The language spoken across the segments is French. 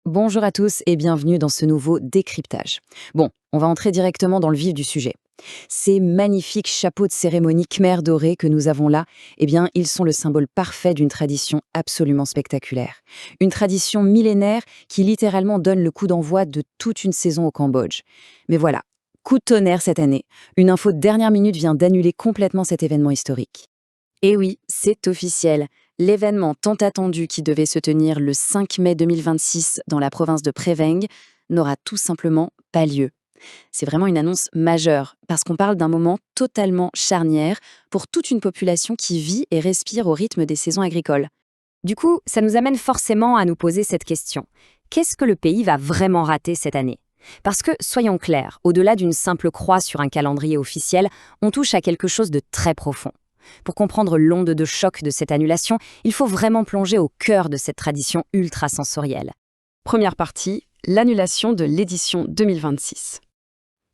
Bonjour à tous et bienvenue dans ce nouveau décryptage. Bon, on va entrer directement dans le vif du sujet. Ces magnifiques chapeaux de cérémonie khmer dorés que nous avons là, eh bien, ils sont le symbole parfait d'une tradition absolument spectaculaire. Une tradition millénaire qui littéralement donne le coup d'envoi de toute une saison au Cambodge. Mais voilà, coup de tonnerre cette année. Une info de dernière minute vient d'annuler complètement cet événement historique. Et oui, c'est officiel. L'événement tant attendu qui devait se tenir le 5 mai 2026 dans la province de Preveng n'aura tout simplement pas lieu. C'est vraiment une annonce majeure, parce qu'on parle d'un moment totalement charnière pour toute une population qui vit et respire au rythme des saisons agricoles. Du coup, ça nous amène forcément à nous poser cette question. Qu'est-ce que le pays va vraiment rater cette année? Parce que, soyons clairs, au-delà d'une simple croix sur un calendrier officiel, on touche à quelque chose de très profond. Pour comprendre l'onde de choc de cette annulation, il faut vraiment plonger au cœur de cette tradition ultra-sensorielle. Première partie, l'annulation de l'édition 2026.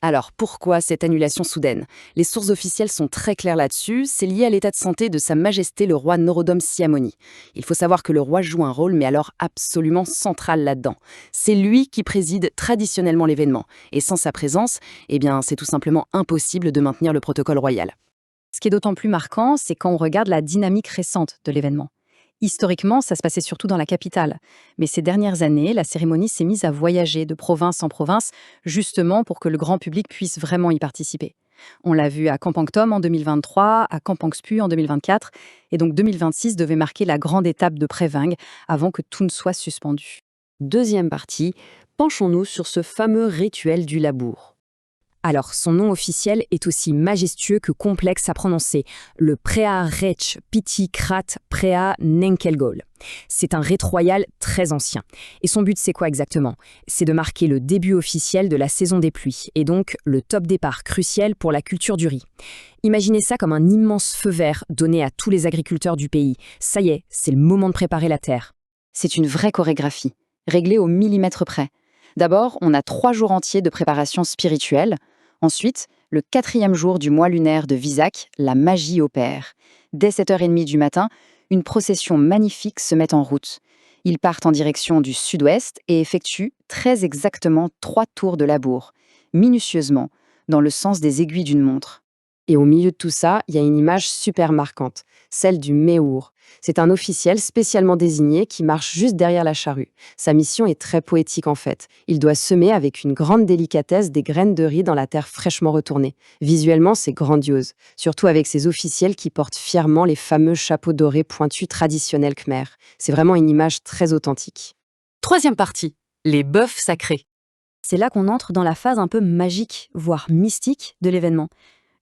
Alors, pourquoi cette annulation soudaine? Les sources officielles sont très claires là-dessus, c'est lié à l'état de santé de Sa Majesté le roi Norodom Sihamoni. Il faut savoir que le roi joue un rôle, mais alors absolument central là-dedans. C'est lui qui préside traditionnellement l'événement, et sans sa présence, eh bien, c'est tout simplement impossible de maintenir le protocole royal. Ce qui est d'autant plus marquant, c'est quand on regarde la dynamique récente de l'événement. Historiquement, ça se passait surtout dans la capitale. Mais ces dernières années, la cérémonie s'est mise à voyager de province en province, justement pour que le grand public puisse vraiment y participer. On l'a vu à Kampangtom en 2023, à Kampangspu en 2024, et donc 2026 devait marquer la grande étape de Preveng avant que tout ne soit suspendu. Deuxième partie, penchons-nous sur ce fameux rituel du labour. Alors, son nom officiel est aussi majestueux que complexe à prononcer, le Preah Rech Piti Krat Preah Nenkelgol. C'est un rite royal très ancien. Et son but, c'est quoi exactement? C'est de marquer le début officiel de la saison des pluies, et donc le top départ crucial pour la culture du riz. Imaginez ça comme un immense feu vert donné à tous les agriculteurs du pays. Ça y est, c'est le moment de préparer la terre. C'est une vraie chorégraphie, réglée au millimètre près. D'abord, on a 3 jours entiers de préparation spirituelle. Ensuite, le 4e jour du mois lunaire de Visak, la magie opère. Dès 7h30 du matin, une procession magnifique se met en route. Ils partent en direction du sud-ouest et effectuent très exactement 3 tours de labour, minutieusement, dans le sens des aiguilles d'une montre. Et au milieu de tout ça, il y a une image super marquante, celle du Méhour. C'est un officiel spécialement désigné qui marche juste derrière la charrue. Sa mission est très poétique en fait. Il doit semer avec une grande délicatesse des graines de riz dans la terre fraîchement retournée. Visuellement, c'est grandiose, surtout avec ces officiels qui portent fièrement les fameux chapeaux dorés pointus traditionnels khmer. C'est vraiment une image très authentique. Troisième partie, les bœufs sacrés. C'est là qu'on entre dans la phase un peu magique, voire mystique de l'événement.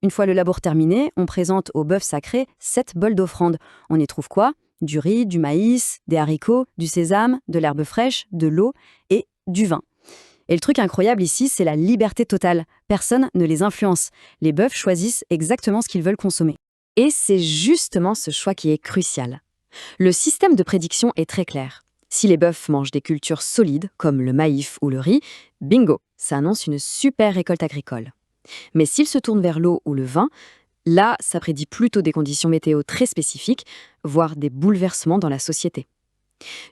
Une fois le labour terminé, on présente au bœuf sacré 7 bols d'offrande. On y trouve quoi? Du riz, du maïs, des haricots, du sésame, de l'herbe fraîche, de l'eau et du vin. Et le truc incroyable ici, c'est la liberté totale. Personne ne les influence. Les bœufs choisissent exactement ce qu'ils veulent consommer. Et c'est justement ce choix qui est crucial. Le système de prédiction est très clair. Si les bœufs mangent des cultures solides, comme le maïs ou le riz, bingo, ça annonce une super récolte agricole. Mais s'ils se tournent vers l'eau ou le vin, là, ça prédit plutôt des conditions météo très spécifiques, voire des bouleversements dans la société.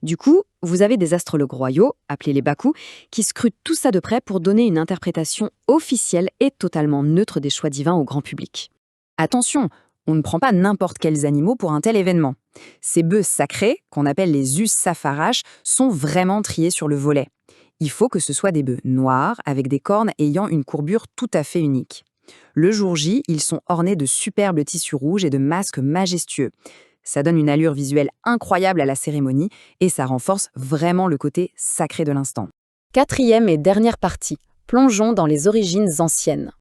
Du coup, vous avez des astrologues royaux, appelés les Baku, qui scrutent tout ça de près pour donner une interprétation officielle et totalement neutre des choix divins au grand public. Attention, on ne prend pas n'importe quels animaux pour un tel événement. Ces bœufs sacrés, qu'on appelle les us safarash, sont vraiment triés sur le volet. Il faut que ce soit des bœufs noirs, avec des cornes ayant une courbure tout à fait unique. Le jour J, ils sont ornés de superbes tissus rouges et de masques majestueux. Ça donne une allure visuelle incroyable à la cérémonie et ça renforce vraiment le côté sacré de l'instant. Quatrième et dernière partie, plongeons dans les origines anciennes.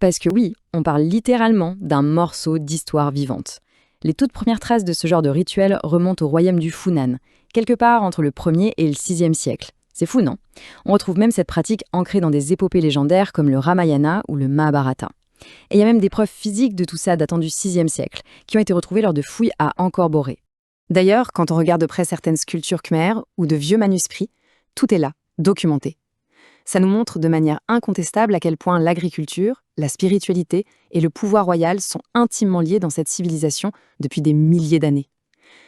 Parce que oui, on parle littéralement d'un morceau d'histoire vivante. Les toutes premières traces de ce genre de rituel remontent au royaume du Funan, quelque part entre le 1er et le 6e siècle. C'est fou, non? On retrouve même cette pratique ancrée dans des épopées légendaires comme le Ramayana ou le Mahabharata. Et il y a même des preuves physiques de tout ça datant du 6e siècle, qui ont été retrouvées lors de fouilles à Angkor Boré. D'ailleurs, quand on regarde de près certaines sculptures khmer ou de vieux manuscrits, tout est là, documenté. Ça nous montre de manière incontestable à quel point l'agriculture, la spiritualité et le pouvoir royal sont intimement liés dans cette civilisation depuis des milliers d'années.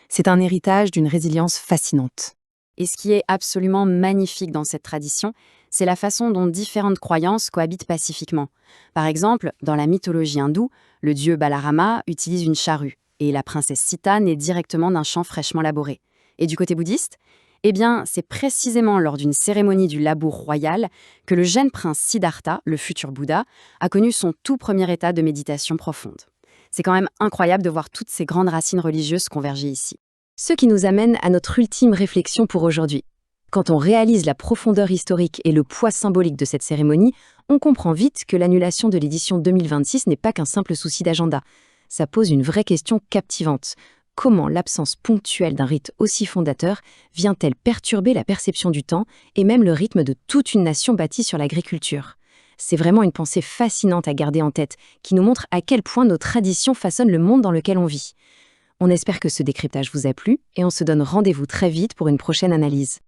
C'est un héritage d'une résilience fascinante. Et ce qui est absolument magnifique dans cette tradition, c'est la façon dont différentes croyances cohabitent pacifiquement. Par exemple, dans la mythologie hindoue, le dieu Balarama utilise une charrue, et la princesse Sita naît directement d'un champ fraîchement labouré. Et du côté bouddhiste, eh bien, c'est précisément lors d'une cérémonie du labour royal que le jeune prince Siddhartha, le futur Bouddha, a connu son tout premier état de méditation profonde. C'est quand même incroyable de voir toutes ces grandes racines religieuses converger ici. Ce qui nous amène à notre ultime réflexion pour aujourd'hui. Quand on réalise la profondeur historique et le poids symbolique de cette cérémonie, on comprend vite que l'annulation de l'édition 2026 n'est pas qu'un simple souci d'agenda. Ça pose une vraie question captivante. Comment l'absence ponctuelle d'un rite aussi fondateur vient-elle perturber la perception du temps et même le rythme de toute une nation bâtie sur l'agriculture ? C'est vraiment une pensée fascinante à garder en tête, qui nous montre à quel point nos traditions façonnent le monde dans lequel on vit. On espère que ce décryptage vous a plu et on se donne rendez-vous très vite pour une prochaine analyse.